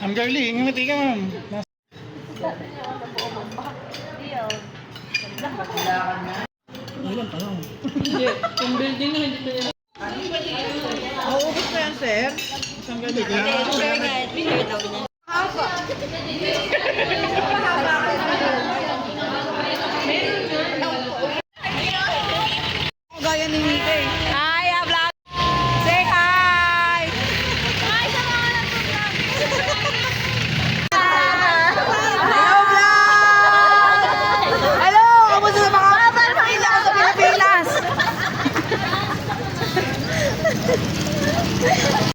Ang darling, ngumiti ka ma'am. Ilan pa lang? Hindi. Yung building na hindi pa nila. Mauubos ko yan, sir. Isang gabi ka. Share nga. Share daw niya. Haba.